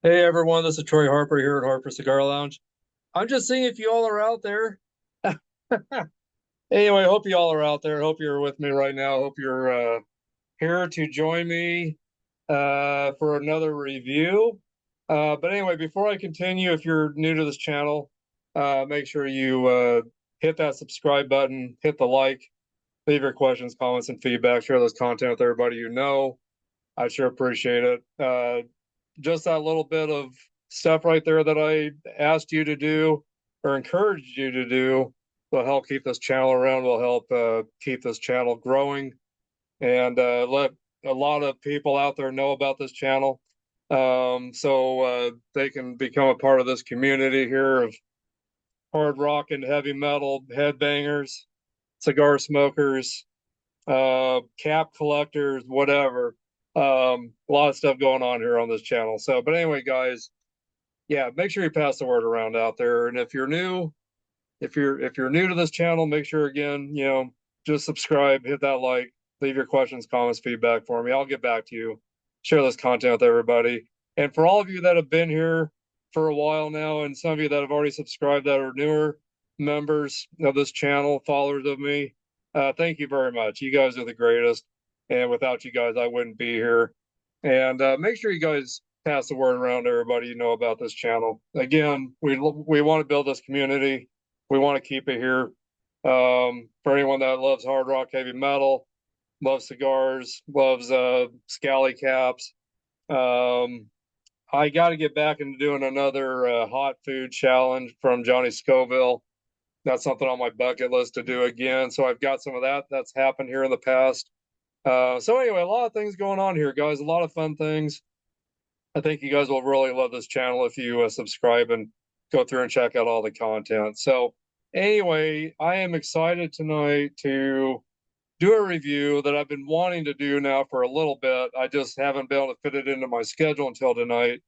Hey everyone, this is Troy Harper here at Harper Cigar Lounge. I'm just seeing if you all are out there. Anyway, hope you all are out there. Hope you're with me right now. Hope you're here to join me for another review. But anyway, before I continue, if you're new to this channel, make sure you hit that subscribe button, hit the like, leave your questions, comments, and feedback. Share this content with everybody you know. I sure appreciate it. Just that little bit of stuff right there that I asked you to do or encouraged you to do will help keep this channel around, will help keep this channel growing, and let a lot of people out there know about this channel, so they can become a part of this community here of hard rock and heavy metal headbangers, cigar smokers, cap collectors, whatever. A lot of stuff going on here on this channel. So, but anyway, guys, yeah, make sure you pass the word around out there. And if you're new, if you're new to this channel, make sure again, just subscribe, hit that like, leave your questions, comments, feedback for me. I'll get back to you. Share this content with everybody. And for all of you that have been here for a while now, and some of you that have already subscribed that are newer members of this channel, followers of me, thank you very much. You guys are the greatest. And without you guys, I wouldn't be here. And make sure you guys pass the word around to everybody you know about this channel. Again, we want to build this community. We want to keep it here. For anyone that loves hard rock, heavy metal, loves cigars, loves scally caps. Um, I got to get back into doing another hot food challenge from Johnny Scoville. That's something on my bucket list to do again. So I've got some of that that's happened here in the past. So anyway, a lot of things going on here, guys. A lot of fun things. I think you guys will really love this channel if you subscribe and go through and check out all the content. So anyway, I am excited tonight to do a review that I've been wanting to do now for a little bit. I just haven't been able to fit it into my schedule until tonight.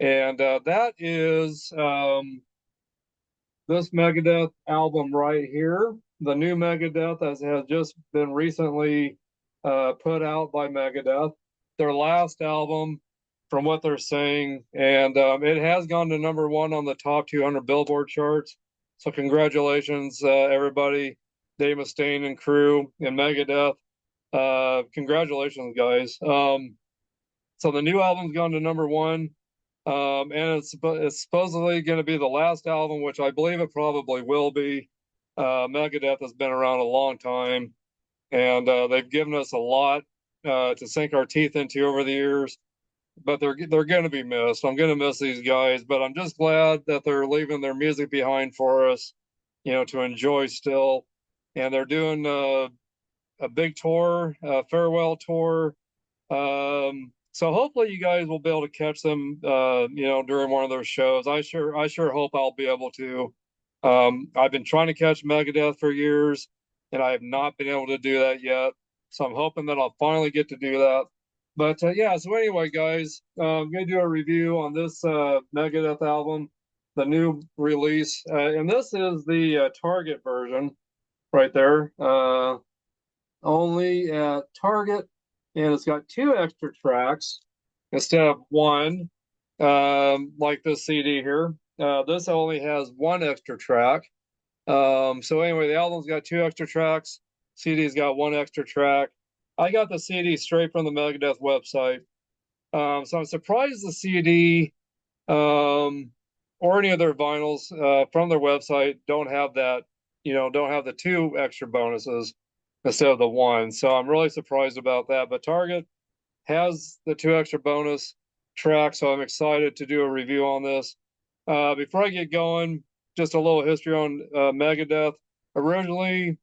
And that is this Megadeth album right here. The new Megadeth, as has just been recently put out by Megadeth. Their last album, from what they're saying, and it has gone to #1 on the top 200 Billboard charts. So congratulations, everybody, Dave Mustaine and crew and Megadeth. Congratulations, guys. So the new album's gone to #1. And it's supposedly going to be the last album, which I believe it probably will be. Megadeth has been around a long time, and they've given us a lot to sink our teeth into over the years. But they're going to be missed. I'm going to miss these guys, but I'm just glad that they're leaving their music behind for us, to enjoy still. And they're doing a big tour, a farewell tour. So hopefully you guys will be able to catch them, during one of those shows. I sure hope I'll be able to. I've been trying to catch Megadeth for years, and I have not been able to do that yet. So I'm hoping that I'll finally get to do that. But yeah, so anyway, guys, I'm gonna do a review on this Megadeth album, the new release, and this is the Target version right there. Only at Target, and it's got two extra tracks instead of one, like this CD here. This only has one extra track. So anyway, the album's got two extra tracks. CD's got one extra track. I got the CD straight from the Megadeth website. So I'm surprised the CD or any of their vinyls from their website don't have that, don't have the two extra bonuses instead of the one. So I'm really surprised about that. But Target has the two extra bonus tracks, so I'm excited to do a review on this. Before I get going, just a little history on Megadeth. Originally,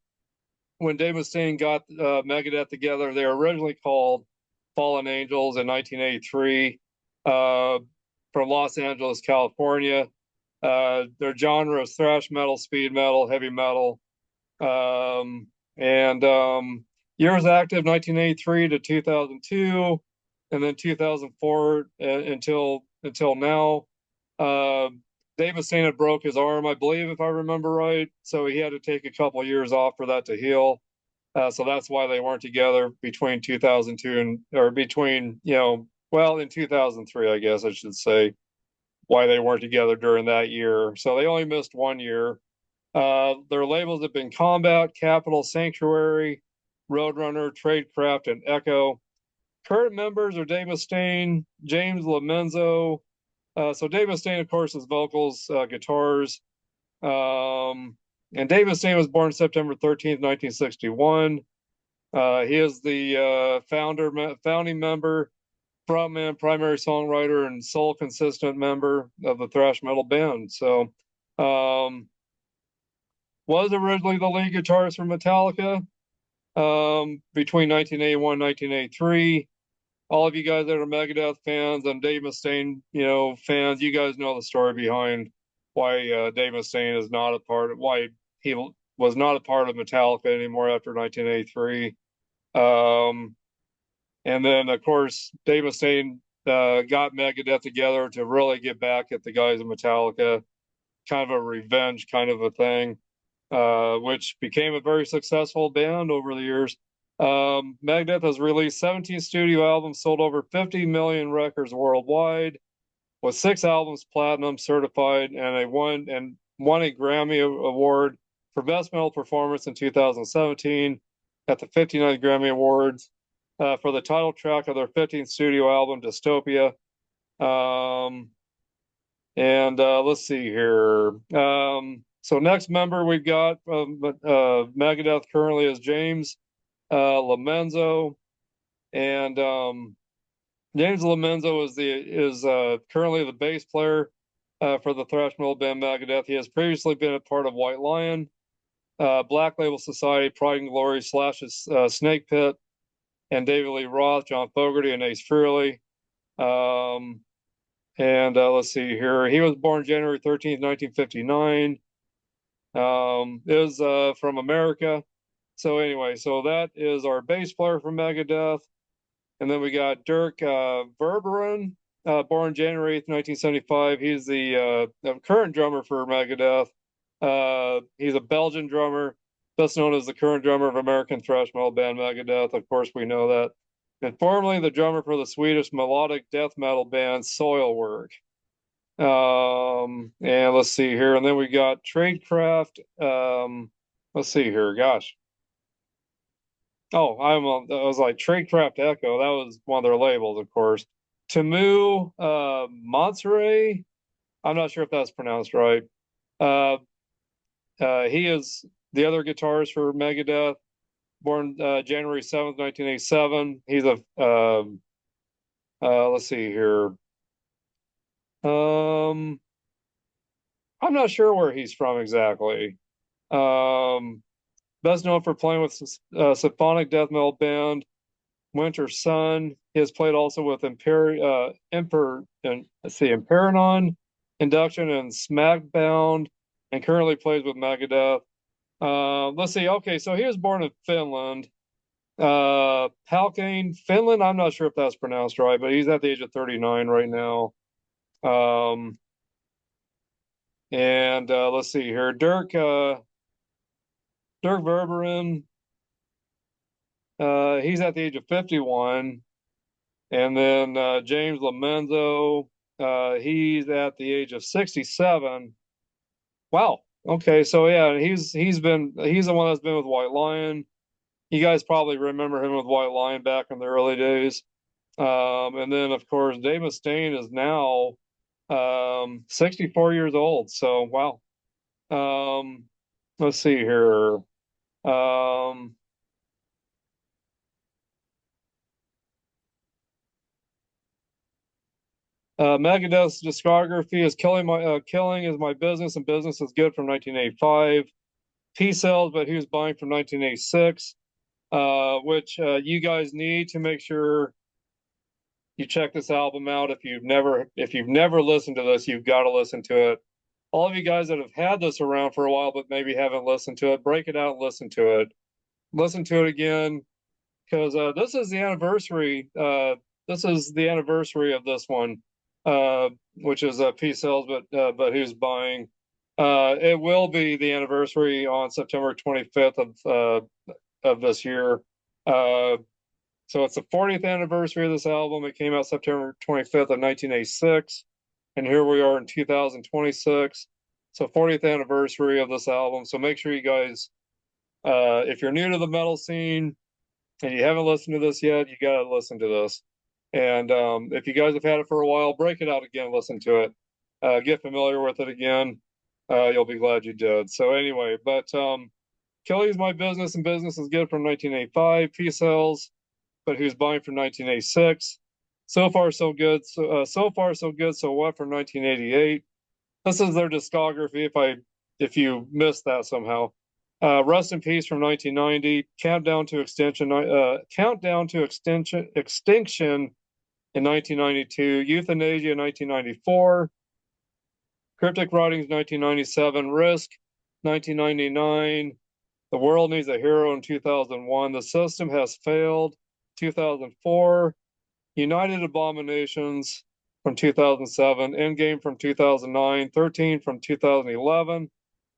when Dave Mustaine got Megadeth together, they were originally called Fallen Angels in 1983 from Los Angeles, California. Their genre is thrash metal, speed metal, heavy metal. And Years active 1983 to 2002, and then 2004 until now. Uh, Dave Mustaine broke his arm, I believe, if I remember right. So he had to take a couple of years off for that to heal. So that's why they weren't together between 2002 and or between, well, in 2003, I guess I should say. why they weren't together during that year. So they only missed 1 year. Their labels have been Combat, Capital, Sanctuary, Roadrunner, Tradecraft, and Echo. Current members are Dave Mustaine, James LoMenzo. So Dave Mustaine, of course, is vocals, guitars. And Dave Mustaine was born September 13th, 1961. He is the founding member, frontman, primary songwriter, and sole consistent member of the thrash metal band. So, was originally the lead guitarist for Metallica between 1981 and 1983. All of you guys that are Megadeth fans and Dave Mustaine, fans, you guys know the story behind why Dave Mustaine is not a part of why he was not a part of Metallica anymore after 1983. And then, of course, Dave Mustaine got Megadeth together to really get back at the guys in Metallica, kind of a revenge kind of a thing, which became a very successful band over the years. Megadeth has released 17 studio albums, sold over 50 million records worldwide, with 6 albums platinum certified, and won a Grammy Award for Best Metal Performance in 2017 at the 59th Grammy Awards for the title track of their 15th studio album, Dystopia. And let's see here. So next member we've got Megadeth currently is James LoMenzo, and James LoMenzo is currently the bass player for the thrash metal band Megadeth. He has previously been a part of White Lion, Black Label Society, Pride and Glory, Slash's Snake Pit, and David Lee Roth, John Fogerty, and Ace Frehley. And let's see here. He was born January 13th, 1959. Is from America. So anyway, so that is our bass player from Megadeth. And then we got Dirk Verberen, born January 8th, 1975. He's the current drummer for Megadeth. He's a Belgian drummer, best known as the current drummer of American thrash metal band Megadeth. Of course, we know that. And formerly the drummer for the Swedish melodic death metal band Soilwork. And let's see here. And then we got Tradecraft. Let's see here. Gosh. Oh, I was like Tradecraft Echo. That was one of their labels, of course. Teemu Mäntysaari. I'm not sure if that's pronounced right. He is the other guitarist for Megadeth, born January 7th, 1987. He's let's see here. I'm not sure where he's from exactly. Best known for playing with symphonic death metal band Winter Sun. He has played also with Imperanon, Induction, and Smackbound, and currently plays with Megadeth. Let's see. Okay, so he was born in Finland. Palkane, Finland. I'm not sure if that's pronounced right, but he's at the age of 39 right now. And let's see here. Dirk Verberen. He's at the age of 51. And then James LoMenzo, he's at the age of 67. Wow. Okay, so yeah, he's the one that's been with White Lion. You guys probably remember him with White Lion back in the early days. And then of course Dave Mustaine is now 64 years old. So wow. Let's see here. Megadeth's discography is Killing is My Business and Business is Good from 1985. P-Cells, but he was buying from 1986, which you guys need to make sure you check this album out. If you've never listened to this, you've got to listen to it. All of you guys that have had this around for a while but maybe haven't listened to it, break it out and listen to it. Listen to it again, because this is the anniversary. This is the anniversary of this one, which is P-Cells, but who's buying? It will be the anniversary on September 25th of this year. So it's the 40th anniversary of this album. It came out September 25th of 1986. and here we are in 2026. So 40th anniversary of this album. So make sure you guys, if you're new to the metal scene and you haven't listened to this yet, you got to listen to this. And if you guys have had it for a while, break it out again, listen to it, get familiar with it again. You'll be glad you did. So anyway, but Kelly's My Business and Business is Good from 1985, Peace Sells, but Who's Buying from 1986. So Far So Good, So Far So Good, So What from 1988. This is their discography. If you missed that somehow, Rest in Peace from 1990, Countdown to Extinction in 1992, Euthanasia in 1994, Cryptic Writings 1997, Risk 1999, The World Needs a Hero in 2001, The System Has Failed 2004, United Abominations from 2007, Endgame from 2009, 13 from 2011,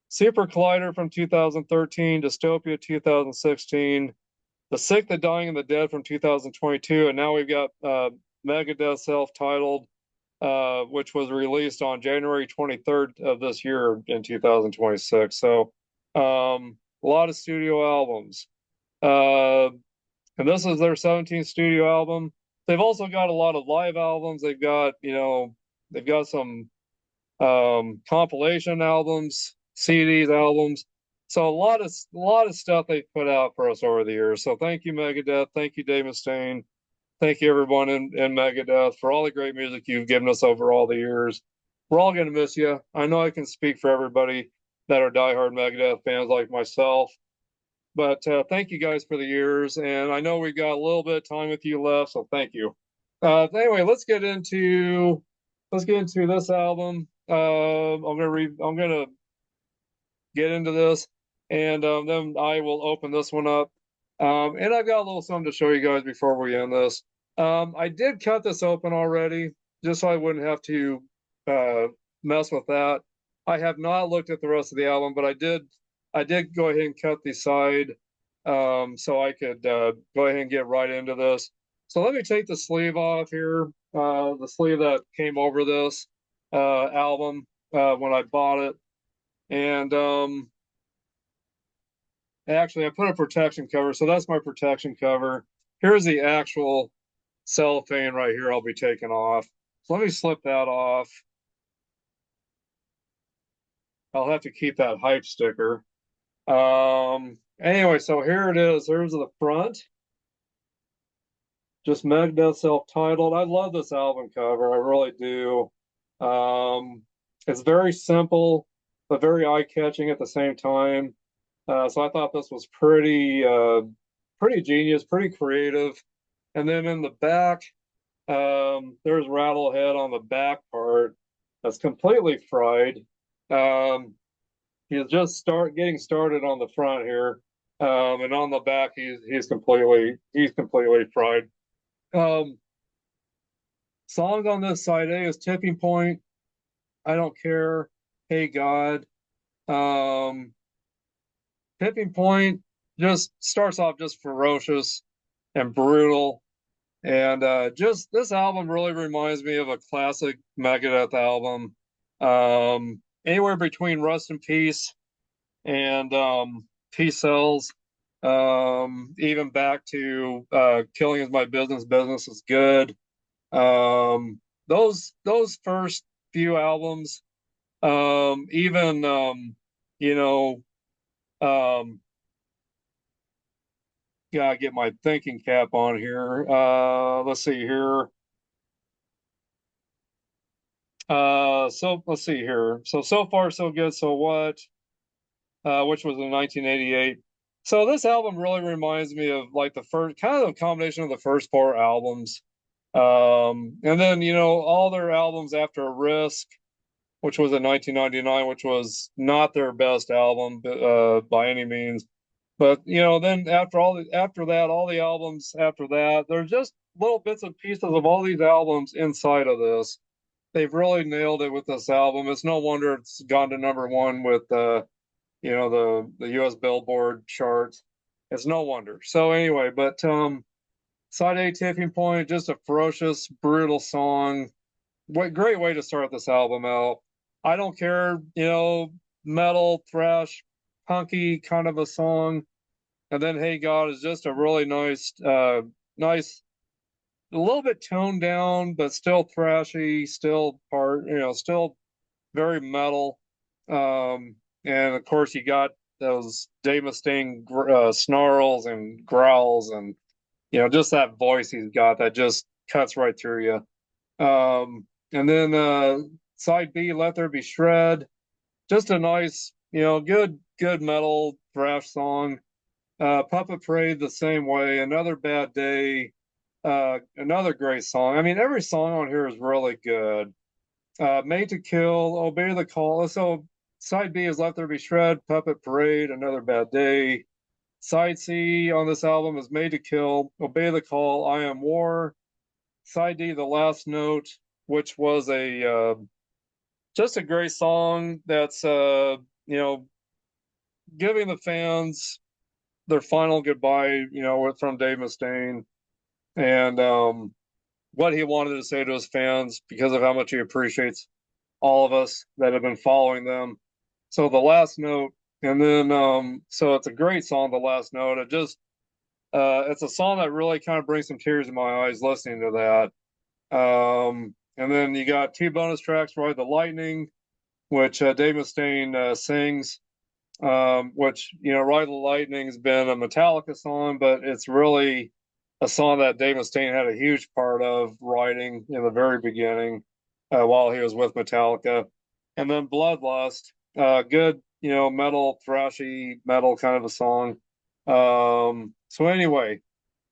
Super Collider from 2013, Dystopia 2016, The Sick, the Dying, and the Dead from 2022, and now we've got Megadeth self-titled, which was released on January 23rd of this year in 2026. So a lot of studio albums. And this is their 17th studio album. They've also got a lot of live albums. They've got, they've got some compilation albums, CDs, albums. So a lot of stuff they put out for us over the years. So thank you, Megadeth. Thank you, Dave Mustaine. Thank you, everyone in Megadeth, for all the great music you've given us over all the years. We're all going to miss you. I know I can speak for everybody that are diehard Megadeth fans like myself. But thank you guys for the years. And I know we've got a little bit of time with you left, so thank you. Anyway, let's get into this album. I'm gonna get into this, and then I will open this one up. And I've got a little something to show you guys before we end this. I did cut this open already, just so I wouldn't have to mess with that. I have not looked at the rest of the album, but I did go ahead and cut the side so I could go ahead and get right into this. So let me take the sleeve off here, the sleeve that came over this album when I bought it. And actually, I put a protection cover, so that's my protection cover. Here's the actual cellophane right here I'll be taking off. So let me slip that off. I'll have to keep that hype sticker. Anyway, so here it is. Here's the front. Just Megadeth self-titled. I love this album cover. I really do. It's very simple, but very eye-catching at the same time. So I thought this was pretty genius, pretty creative. And then in the back, there's Rattlehead on the back part. That's completely fried. He's just getting started on the front here, and on the back he's completely fried. Songs on this side A is Tipping Point, I Don't Care, Hey God. Tipping Point just starts off just ferocious and brutal, and just this album really reminds me of a classic Megadeth album. Anywhere between Rust in Peace and Peace Sells, even back to Killing Is My Business, Business Is Good. Those first few albums, even gotta get my thinking cap on here. Let's see here. So let's see here. So Far So Good, So What, which was in 1988. So this album really reminds me of like the first kind of a combination of the first four albums. And then all their albums after Risk, which was in 1999, which was not their best album by any means. But then after that, all the albums after that, there's just little bits and pieces of all these albums inside of this. They've really nailed it with this album. It's no wonder it's gone to #1 with the U.S. Billboard charts. It's no wonder. So anyway, but side A, Tipping Point, just a ferocious, brutal song what great way to start this album out. I don't care, metal, thrash, punky kind of a song. And then Hey God is just a really nice, a little bit toned down, but still thrashy, still very metal. And of course, you got those Dave Mustaine snarls and growls, and just that voice he's got that just cuts right through you. And then side B, Let There Be Shred, just a nice, good metal thrash song. Puppet Parade the same way. Another Bad Day. Another great song. I mean, every song on here is really good. Made to Kill, Obey the Call. So side B is Let There Be Shred, Puppet Parade, Another Bad Day. Side C on this album is Made to Kill, Obey the Call, I Am War. Side D, The Last Note, which was a just a great song that's giving the fans their final goodbye, from Dave Mustaine, and what he wanted to say to his fans because of how much he appreciates all of us that have been following them. So the last note, and then so it's a great song, the last note. It's a song that really kind of brings some tears in my eyes listening to that. And then you got two bonus tracks, Ride the Lightning, which Dave Mustaine sings, which, Ride the Lightning has been a Metallica song, but it's really a song that Dave Mustaine had a huge part of writing in the very beginning while he was with Metallica. And then Bloodlust, good, metal, thrashy metal kind of a song. So anyway,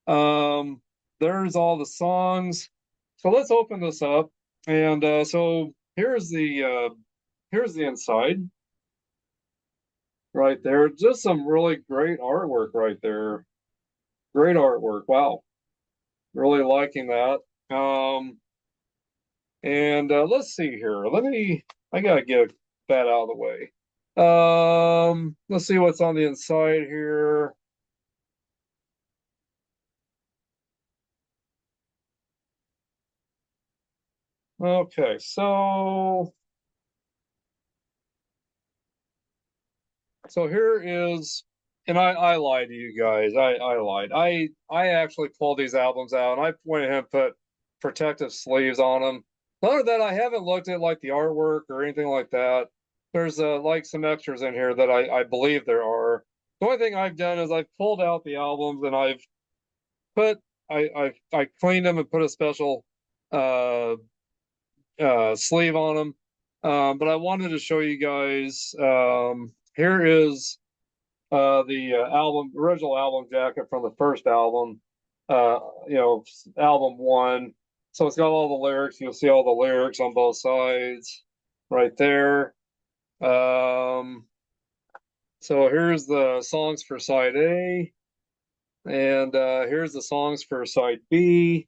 um, there's all the songs. So let's open this up. And so here's the inside right there. Just some really great artwork right there. Great artwork. Wow. Really liking that. And let's see here. I gotta get that out of the way. Let's see what's on the inside here. Okay, so here is, and I lied to you guys. I lied. I actually pulled these albums out and I went ahead and put protective sleeves on them. Other than that, I haven't looked at like the artwork or anything like that. There's like some extras in here that I believe there are. The only thing I've done is I've pulled out the albums and I've put I cleaned them and put a special uh sleeve on them. But I wanted to show you guys. Here is the original album jacket from the first album, uh, album one. So it's got all the lyrics. You'll see all the lyrics on both sides right there. Um, so here's the songs for side A, and here's the songs for side B.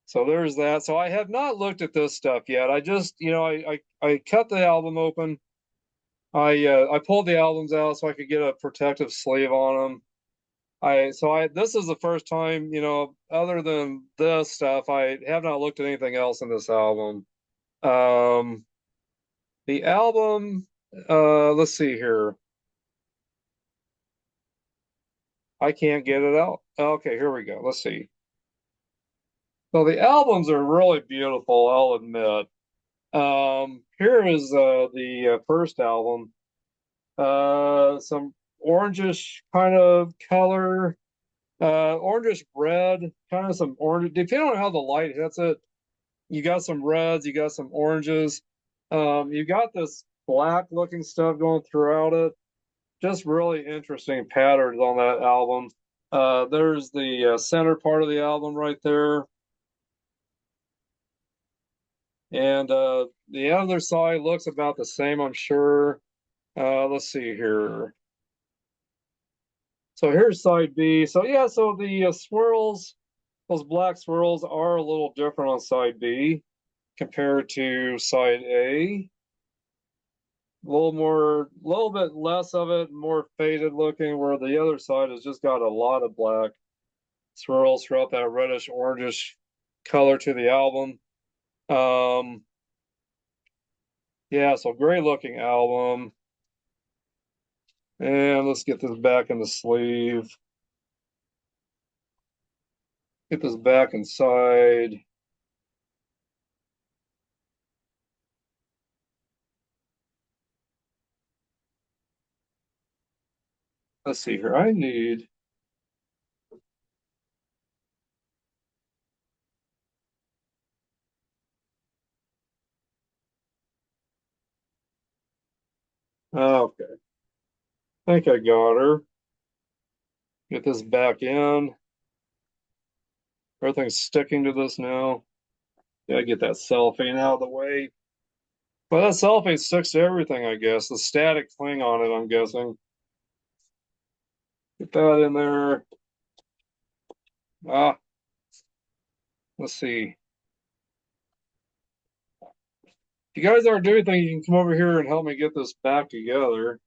So there's that. So I have not looked at this stuff yet. I just, I cut the album open. I pulled the albums out so I could get a protective sleeve on them. This is the first time, other than this stuff, I have not looked at anything else in this album. Um, the album, let's see here. I can't get it out. Okay, here we go. Let's see. So the albums are really beautiful, I'll admit. Here is the first album. Some orangish kind of color, orangish red, kind of some orange. Depending on how the light hits it, you got some reds, you got some oranges. You got this black looking stuff going throughout it. Just really interesting patterns on that album. There's the center part of the album right there. And the other side looks about the same, I'm sure. Let's see here. So here's side B. So yeah, so the swirls, those black swirls are a little different on side B compared to side A. A little more, a little bit less of it, more faded looking, where the other side has just got a lot of black swirls throughout that reddish orangish color to the album. Yeah, so great looking album. And let's get this back in the sleeve. Get this back inside. Let's see here. I need. Okay. I think I got her. Get this back in. Everything's sticking to this now. Gotta get that cellophane out of the way. Well, that cellophane sticks to everything, I guess. The static cling on it, I'm guessing. Get that in there. Ah, let's see. If you guys aren't doing anything, you can come over here and help me get this back together.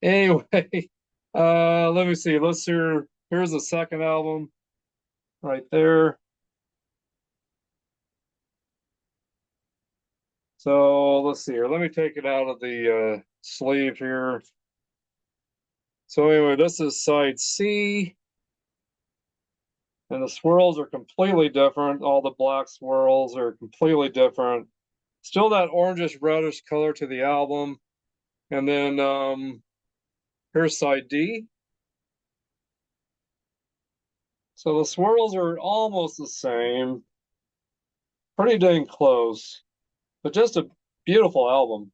Anyway, let me see. Let's hear. Here's the second album right there. So let's see here. Let me take it out of the sleeve here. So anyway, this is side C, and the swirls are completely different. All the black swirls are completely different. Still that orangish reddish color to the album. And then here's side D. So the swirls are almost the same. Pretty dang close. But just a beautiful album.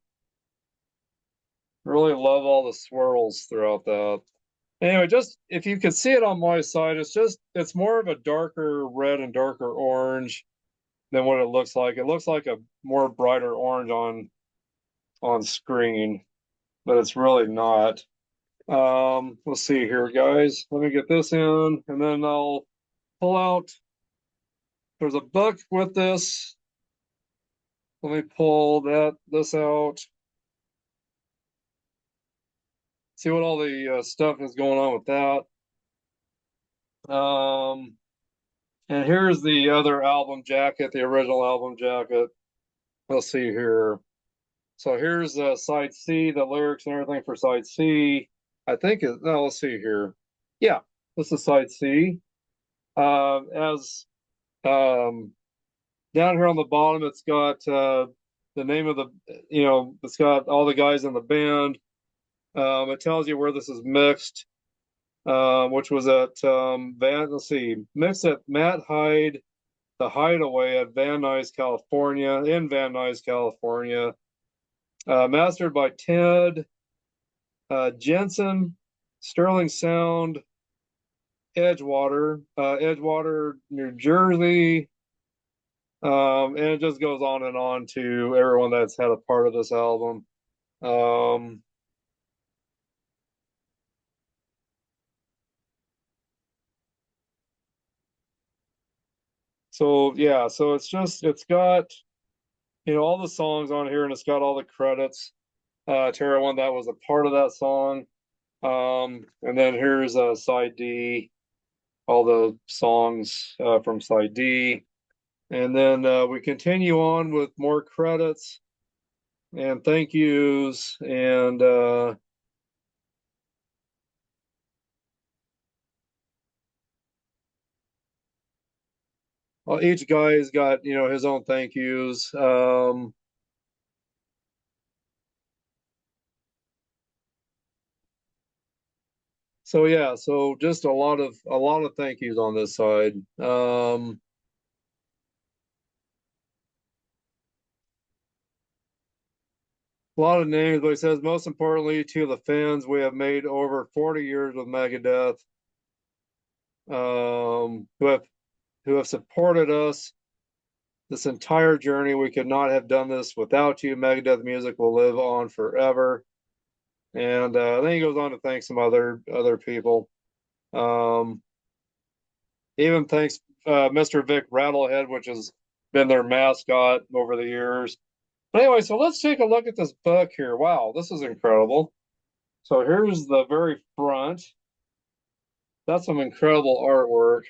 Really love all the swirls throughout that. Anyway, just if you could see it on my side, it's more of a darker red and darker orange than what it looks like. It looks like a more brighter orange on screen, but it's really not. Let's see here, guys. Let me get this in, and then I'll pull out. There's a book with this. Let me pull this out. See what all the stuff is going on with that. And here's the other album jacket, the original album jacket. Let's see here. So here's side C, the lyrics and everything for side C. I think it, no, let's see here. Yeah, this is side C. As down here on the bottom, it's got the name of the, it's got all the guys in the band. It tells you where this is mixed, which was at let's see, mixed at Matt Hyde, the Hideaway at Van Nuys, California, in Van Nuys, California. Mastered by Ted Jensen, Sterling Sound, Edgewater, New Jersey. And it just goes on to everyone that's had a part of this album. So yeah, so it's got all the songs on here, and it's got all the credits to everyone that was a part of that song. And then here's side D, all the songs from side D. And then we continue on with more credits and thank yous and well, each guy's got his own thank yous. So yeah, so just a lot of thank yous on this side. A lot of names, but he says most importantly to the fans, we have made over 40 years with Megadeth, who have supported us this entire journey. We could not have done this without you. Megadeth music will live on forever. And then he goes on to thank some other people. Um, even thanks Mr. Vic Rattlehead, which has been their mascot over the years. But anyway, so let's take a look at this book here. Wow, this is incredible. So here's the very front. That's some incredible artwork.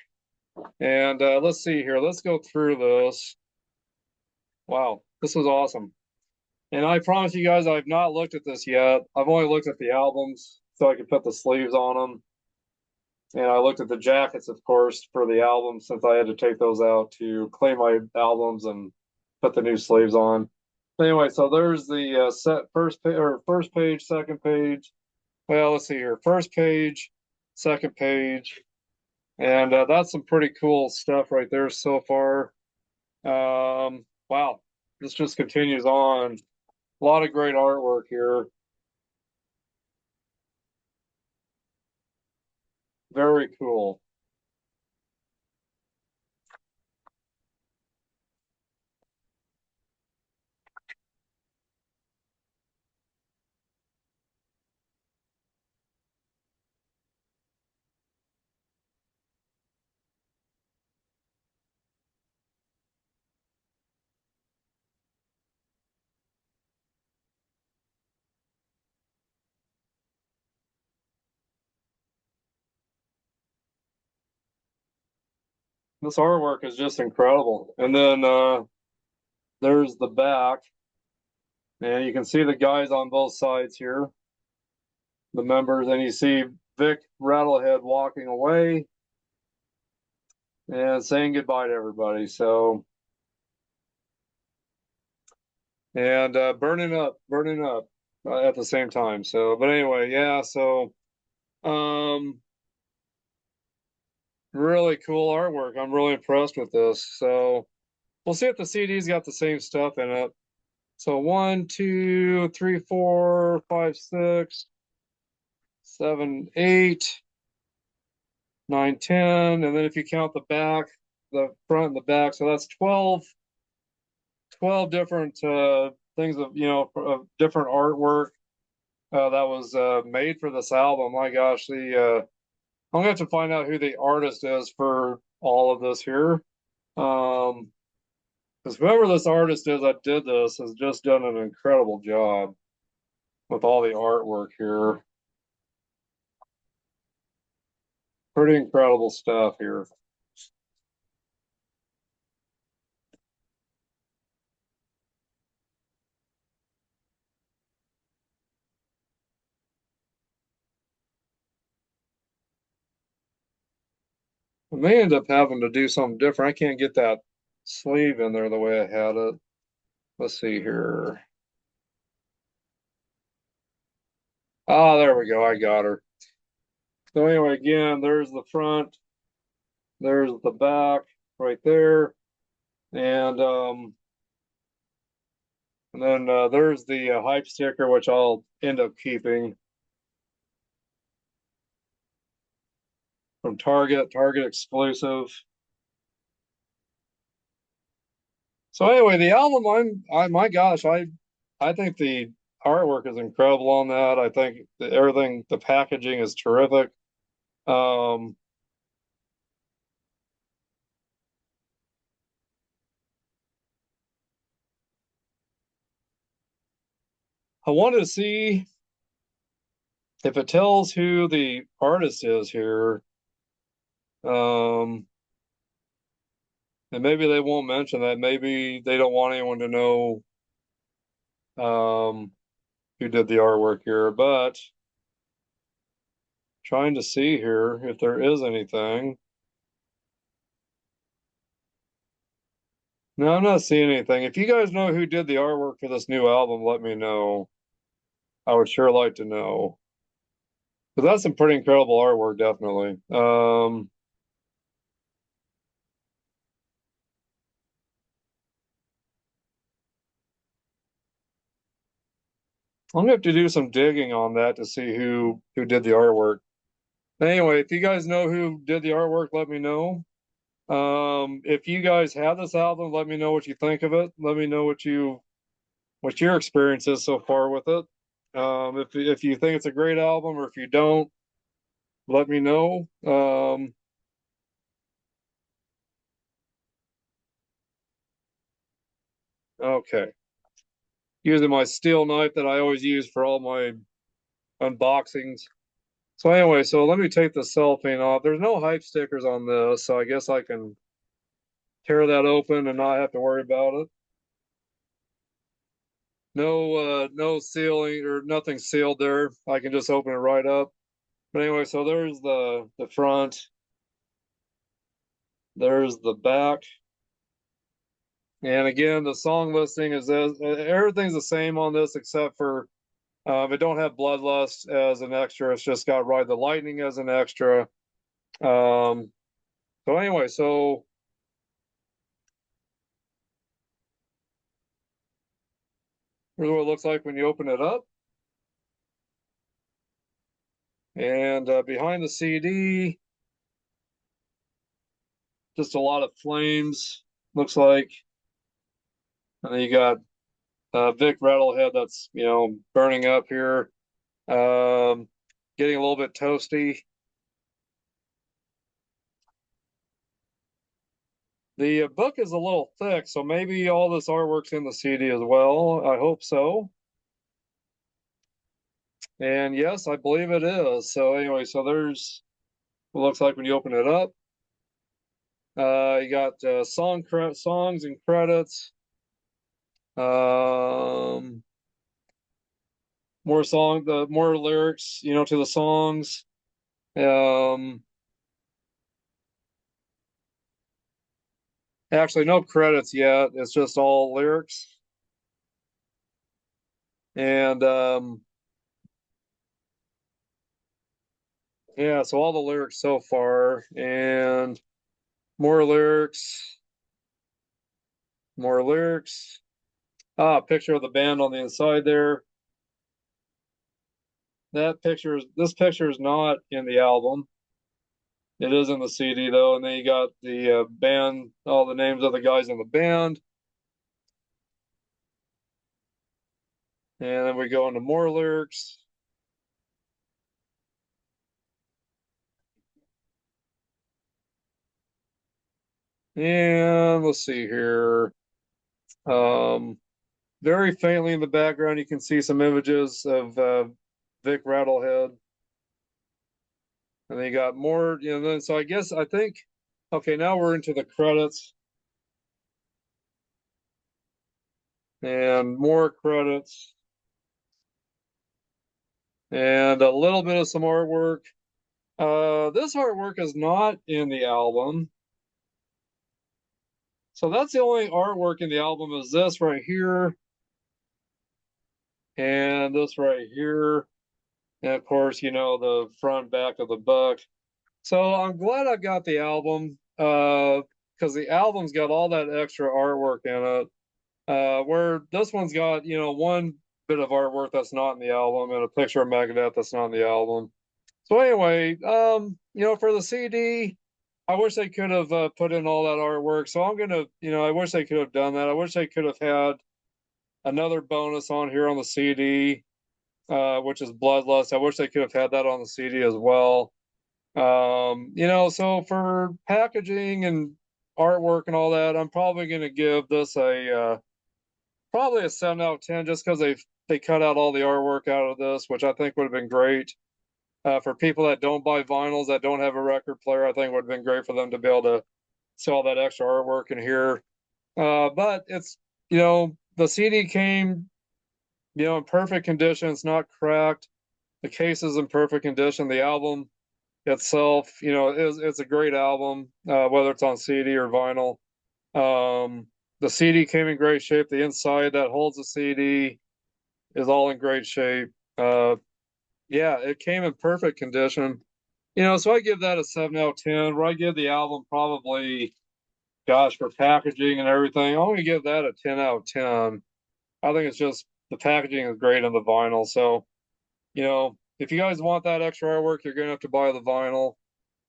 And let's see here. Let's go through this. Wow, this was awesome. And I promise you guys, I've not looked at this yet. I've only looked at the albums so I could put the sleeves on them. And I looked at the jackets, of course, for the album since I had to take those out to clean my albums and put the new sleeves on. Anyway, so there's the set first page or first page, second page. Well, let's see here. First page, second page, and that's some pretty cool stuff right there so far. Wow, this just continues on. A lot of great artwork here. Very cool. This artwork is just incredible. And then there's the back, and you can see the guys on both sides here, the members, and you see Vic Rattlehead walking away and saying goodbye to everybody. So, and burning up at the same time. So, but anyway, yeah. So, um, really cool artwork. I'm really impressed with this. So, we'll see if the CD's got the same stuff in it. So 1, 2, 3, 4, 5, 6, 7, 8, 9, 10. And then if you count the back, the front and the back, so that's 12 different things of, different artwork that was made for this album. My gosh, I'm gonna have to find out who the artist is for all of this here. Um, because whoever this artist is that did this has just done an incredible job with all the artwork here. Pretty incredible stuff here. I may end up having to do something different. I can't get that sleeve in there the way I had it. Let's see here. Ah, there we go. I got her. So anyway, again, there's the front, there's the back right there, and then there's the hype sticker, which I'll end up keeping from Target exclusive. So anyway, the album, my gosh, I think the artwork is incredible on that. I think everything, the packaging is terrific. Um, I wanted to see if it tells who the artist is here. Um, and maybe they won't mention that. Maybe they don't want anyone to know um, who did the artwork here, but trying to see here if there is anything. No, I'm not seeing anything. If you guys know who did the artwork for this new album, let me know. I would sure like to know. But that's some pretty incredible artwork, definitely. I'm gonna have to do some digging on that to see who did the artwork. Anyway, if you guys know who did the artwork, let me know. If you guys have this album, let me know what you think of it. Let me know what your experience is so far with it. If you think it's a great album or if you don't, let me know. Okay. Using my steel knife that I always use for all my unboxings. So anyway, so let me take the cellophane off. There's no hype stickers on this, so I guess I can tear that open and not have to worry about it. No sealing or nothing sealed there. I can just open it right up. But anyway, so there's the front. There's the back. And again, the song listing is everything's the same on this except for it don't have Bloodlust as an extra. It's just got Ride the Lightning as an extra. So anyway, so here's what it looks like when you open it up. And behind the CD, just a lot of flames, looks like. And then you got Vic Rattlehead that's, burning up here, um, getting a little bit toasty. The book is a little thick, so maybe all this artwork's in the CD as well. I hope so. And yes, I believe it is. So anyway, so there's what it looks like when you open it up. You got songs and credits. Um, more lyrics, to the songs. Um, Actually, no credits yet. It's just all lyrics. And yeah, so all the lyrics so far, and more lyrics, more lyrics. Picture of the band on the inside there. This picture is not in the album. It is in the CD though, and then you got the band, all the names of the guys in the band, and then we go into more lyrics. And let's see here. Um, Very faintly in the background, you can see some images of Vic Rattlehead. And they got more, then so I think, okay, now we're into the credits and more credits and a little bit of some artwork. This artwork is not in the album. So that's the only artwork in the album is this right here and this right here. And of course, the front back of the book. So I'm glad I got the album because the album's got all that extra artwork in it. Where this one's got, one bit of artwork that's not in the album and a picture of Megadeth that's not in the album. So anyway, for the CD, I wish they could have put in all that artwork. So I'm gonna, I wish they could have done that. I wish they could have had another bonus on here on the CD, which is Bloodlust. I wish they could have had that on the CD as well. So for packaging and artwork and all that, I'm probably going to give this probably a 7 out of 10 just because they cut out all the artwork out of this, which I think would have been great. For people that don't buy vinyls, that don't have a record player, I think it would have been great for them to be able to see all that extra artwork in here. But it's, the CD came, in perfect condition. It's not cracked. The case is in perfect condition. The album itself, it's a great album, whether it's on CD or vinyl. The CD came in great shape. The inside that holds the CD is all in great shape. Yeah, it came in perfect condition. So I give that a 7 out of 10. Where I give the album probably, gosh, for packaging and everything, I'm going to give that a 10 out of 10. I think it's just the packaging is great on the vinyl. So, if you guys want that extra artwork, you're going to have to buy the vinyl.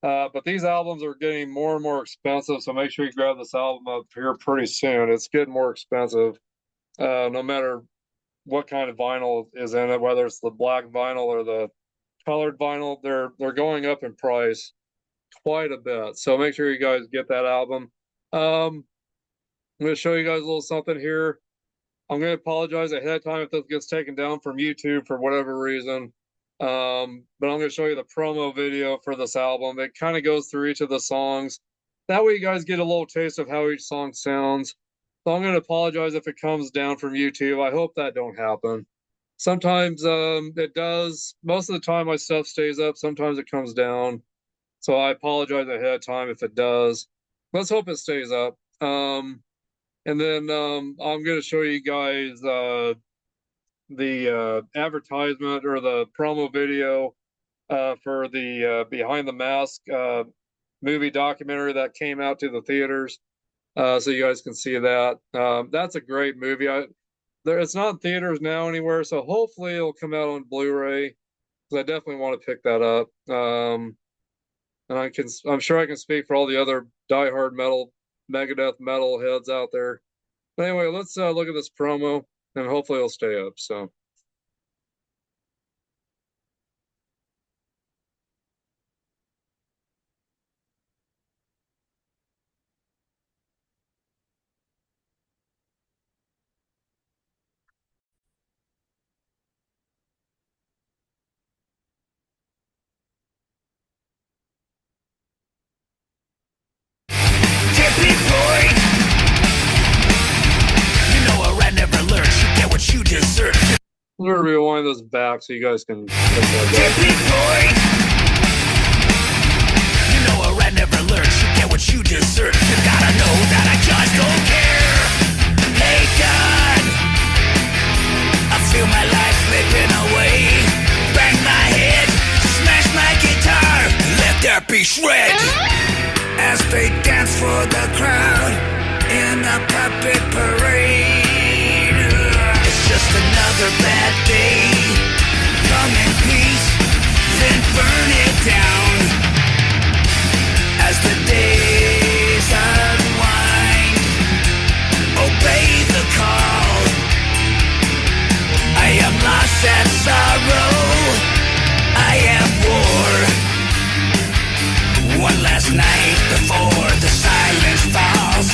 But these albums are getting more and more expensive, so make sure you grab this album up here pretty soon. It's getting more expensive, no matter what kind of vinyl is in it, whether it's the black vinyl or the colored vinyl. They're going up in price quite a bit. So make sure you guys get that album. I'm going to show you guys a little something here. I'm going to apologize ahead of time if this gets taken down from YouTube for whatever reason. But I'm going to show you the promo video for this album. It kind of goes through each of the songs. That way you guys get a little taste of how each song sounds. So I'm going to apologize if it comes down from YouTube. I hope that don't happen. Sometimes it does. Most of the time my stuff stays up. Sometimes it comes down. So I apologize ahead of time if it does. Let's hope it stays up. And then I'm going to show you guys the advertisement or the promo video for the Behind the Mask movie documentary that came out to the theaters. So you guys can see that. That's a great movie. It's not in theaters now anywhere, so hopefully it'll come out on Blu-ray, because I definitely want to pick that up. And I'm sure I can speak for all the other diehard Megadeth metal heads out there. But anyway, let's look at this promo, and hopefully it'll stay up. So. You deserve. I'm gonna rewind this back so you guys can. You know a rat never learns. You get what you deserve. You gotta know that I just don't care. Hey God, I feel my life slipping away. Bang my head, smash my guitar, let there be shred. As they dance for the crowd in a puppet parade. Just another bad day. Come in peace, then burn it down. As the days unwind, obey the call. I am lost at sorrow. I am war. One last night before the silence falls.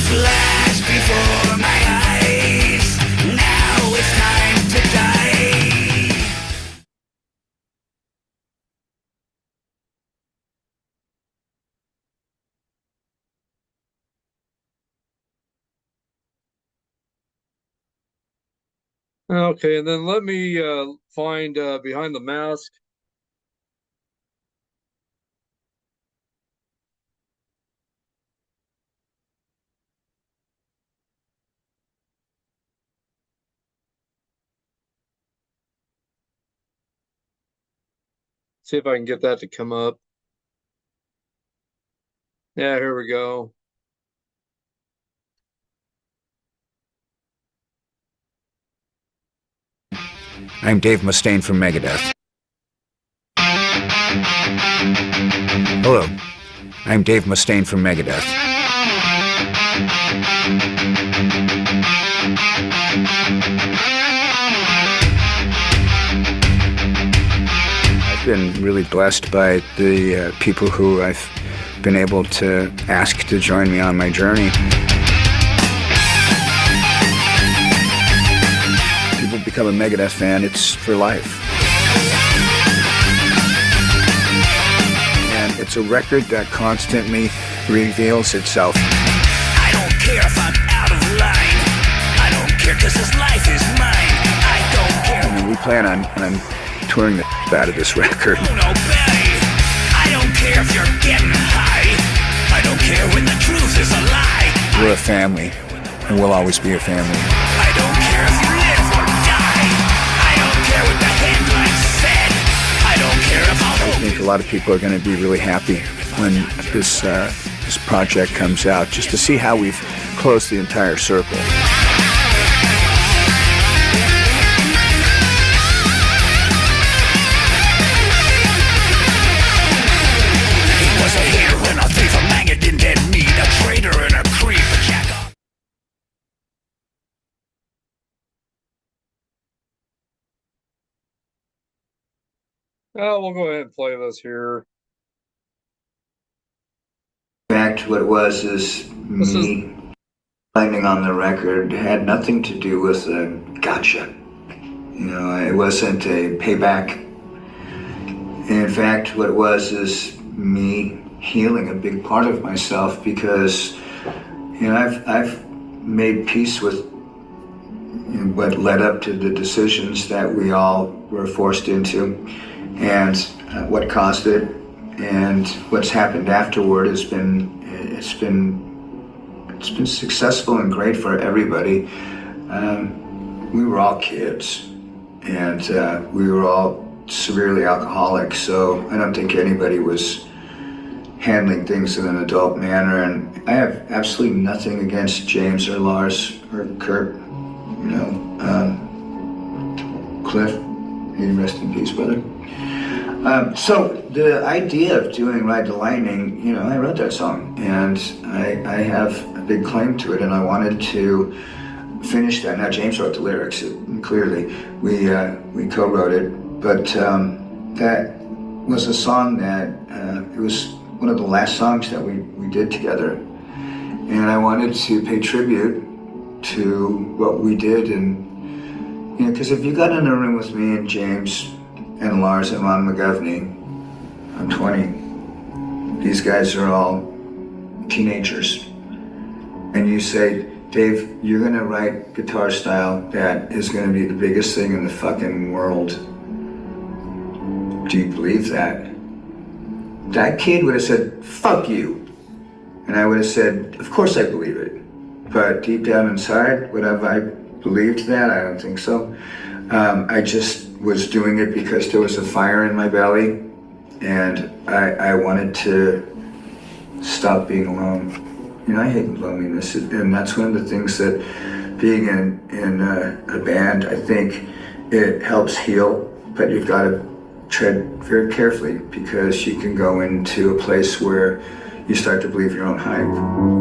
Flash before my eyes. Now it's time to die. Okay, and then let me find Behind the Mask. See if I can get that to come up. Yeah, here we go. I'm Dave Mustaine from Megadeth. Hello, I'm Dave Mustaine from Megadeth. I've been really blessed by the people who I've been able to ask to join me on my journey. People become a Megadeth fan, it's for life. And it's a record that constantly reveals itself. I don't care if I'm out of line. I don't care because this life is mine. I don't care. I mean, we plan on touring the out of this record. I don't care if you're getting high. I don't care when the truth is a lie. We're a family, and we'll always be a family. I don't care if you live or die. I don't care what the headlines said. I don't care if I think a lot of people are going to be really happy when this project comes out, just to see how we've closed the entire circle. Oh, we'll go ahead and play this here. In fact, what it was is me landing on the record had nothing to do with a gotcha. You know, it wasn't a payback in fact, what it was is me healing a big part of myself, because I've made peace with what led up to the decisions that we all were forced into, and what caused it, and what's happened afterward has been successful and great for everybody. We were all kids, and we were all severely alcoholic, so I don't think anybody was handling things in an adult manner. And I have absolutely nothing against James or Lars or Kurt, Cliff, may you rest in peace, brother. So the idea of doing Ride the Lightning, I wrote that song, and I have a big claim to it, and I wanted to finish that. Now James wrote the lyrics, clearly. We co-wrote it, but that was a song that, it was one of the last songs that we did together. And I wanted to pay tribute to what we did, and because if you got in a room with me and James and Lars and Ron McGovney, I'm 20, these guys are all teenagers, and you say, Dave, you're gonna write guitar style that is gonna be the biggest thing in the fucking world. Do you believe that? That kid would have said, fuck you. And I would have said, of course I believe it. But deep down inside, would have I believed that? I don't think so. I just was doing it because there was a fire in my belly, and I wanted to stop being alone. I hate loneliness, and that's one of the things that being in a band, I think it helps heal, but you've got to tread very carefully, because you can go into a place where you start to believe your own hype.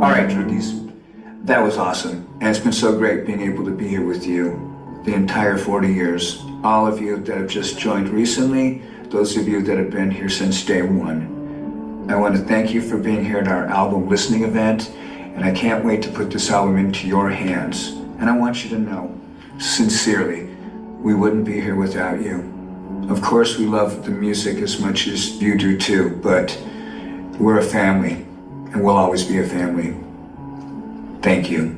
All right, Droogies, that was awesome. And it's been so great being able to be here with you the entire 40 years. All of you that have just joined recently, those of you that have been here since day one. I want to thank you for being here at our album listening event, and I can't wait to put this album into your hands. And I want you to know, sincerely, we wouldn't be here without you. Of course, we love the music as much as you do too, but we're a family, and we'll always be a family. Thank you.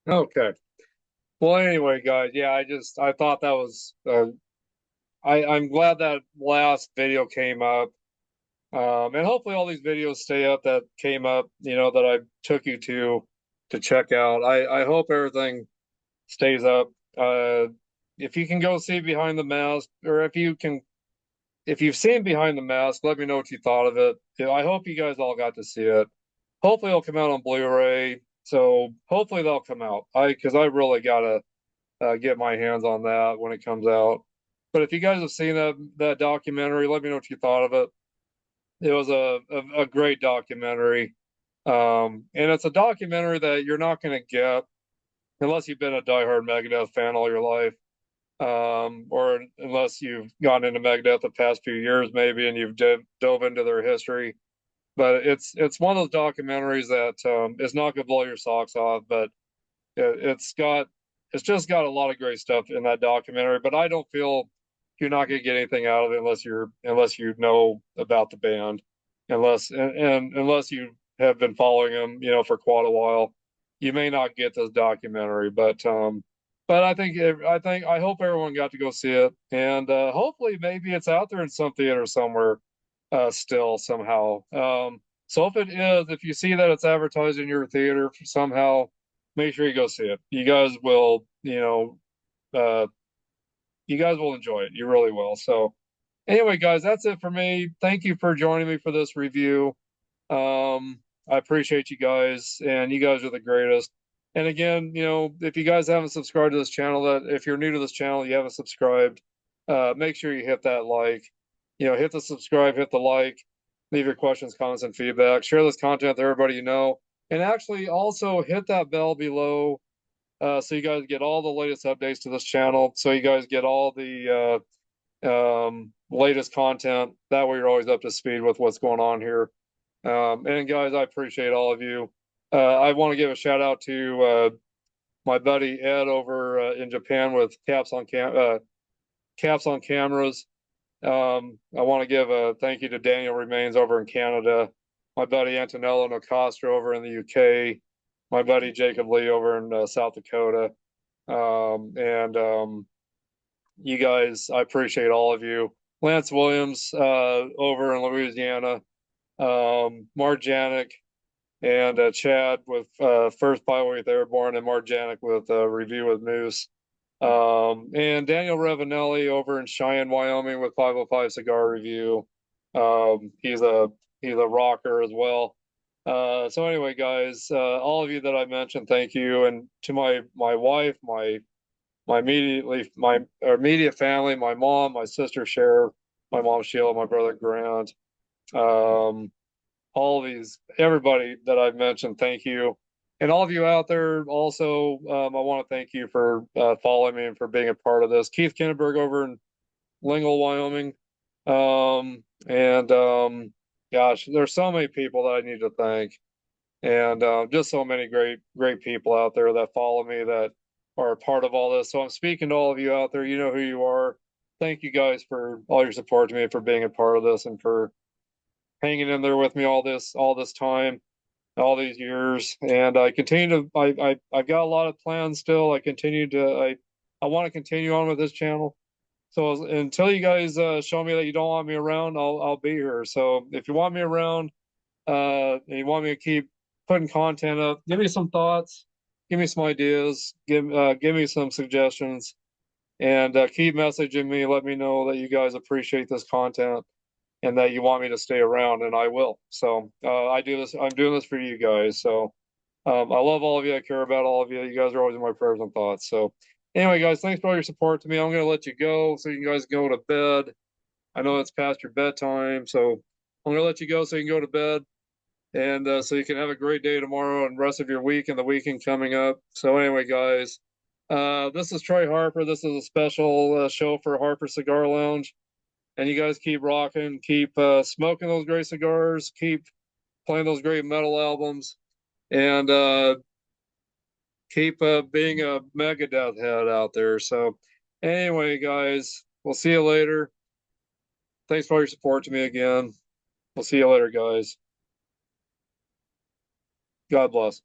Okay. Well, anyway, guys, yeah, I thought that was, I'm glad that last video came up. And hopefully all these videos stay up that came up, that I took you to check out. I hope everything stays up. If you can go see Behind the Mask, or if you've seen Behind the Mask, let me know what you thought of it. I hope you guys all got to see it. Hopefully it'll come out on Blu-ray. So hopefully they'll come out. Because I really gotta get my hands on that when it comes out. But if you guys have seen that documentary, let me know what you thought of it. It was a great documentary. And it's a documentary that you're not going to get unless you've been a diehard Megadeth fan all your life, or unless you've gone into Megadeth the past few years, maybe, and you've dove into their history. But it's one of those documentaries that is not going to blow your socks off, but it's just got a lot of great stuff in that documentary. But I don't feel you're not going to get anything out of it unless you know about the band, unless you have been following them, for quite a while. You may not get this documentary, but I hope everyone got to go see it, and hopefully maybe it's out there in some theater somewhere, still somehow. So if you see that it's advertised in your theater somehow, make sure you go see it. You guys will, enjoy it. You really will. So anyway, guys, that's it for me. Thank you for joining me for this review. I appreciate you guys, and you guys are the greatest. And again, you know, if you guys haven't subscribed to this channel, that if you're new to this channel, you haven't subscribed, make sure you hit that like, you know, hit the subscribe, hit the like, leave your questions, comments, and feedback. Share this content with everybody you know, and actually also hit that bell below, so you guys get all the latest updates to this channel. So you guys get all the latest content. That way, you're always up to speed with what's going on here. And guys, I appreciate all of you. I want to give a shout out to my buddy Ed over in Japan with Caps on Cameras. I want to give a thank you to Daniel Remains over in Canada, my buddy Antonello Nocastra over in the UK, my buddy Jacob Lee over in South Dakota. And you guys, I appreciate all of you. Lance Williams over in Louisiana, Mark Janik, and Chad with First Byway Airborne, and Mark Janik with Review with Moose. And Daniel Revanelli over in Cheyenne, Wyoming with 505 Cigar Review. He's a rocker as well. So anyway, guys, all of you that I mentioned, thank you. And to my wife, my immediate family, my mom, my sister Cher, my mom Sheila, my brother Grant, all these, everybody that I've mentioned, thank you. And all of you out there also, I want to thank you for following me and for being a part of this. Keith Kinneberg over in Lingle, Wyoming. Gosh, there's so many people that I need to thank. And just so many great people out there that follow me, that are a part of all this. So I'm speaking to all of you out there. You know who you are. Thank you guys for all your support to me, for being a part of this, and for hanging in there with me all this time, all these years. And I continue to, I've got a lot of plans still. I want to continue on with this channel. So until you guys show me that you don't want me around, I'll be here. So if you want me around, and you want me to keep putting content up, give me some thoughts, give me some ideas, give me some suggestions, and keep messaging me. Let me know that you guys appreciate this content and that you want me to stay around, and I will. So I'm doing this for you guys. So I love all of you. I care about all of you. You guys are always in my prayers and thoughts. So anyway, guys, thanks for all your support to me. I'm going to let you go so you guys go to bed. I know it's past your bedtime, so I'm going to let you go so you can go to bed. And so you can have a great day tomorrow and rest of your week and the weekend coming up. So anyway, guys, this is Troy Harper. This is a special show for Harper Cigar Lounge. And you guys keep rocking, keep smoking those great cigars, keep playing those great metal albums, and keep being a Megadeth head out there. So anyway, guys, we'll see you later. Thanks for all your support to me again. We'll see you later, guys. God bless.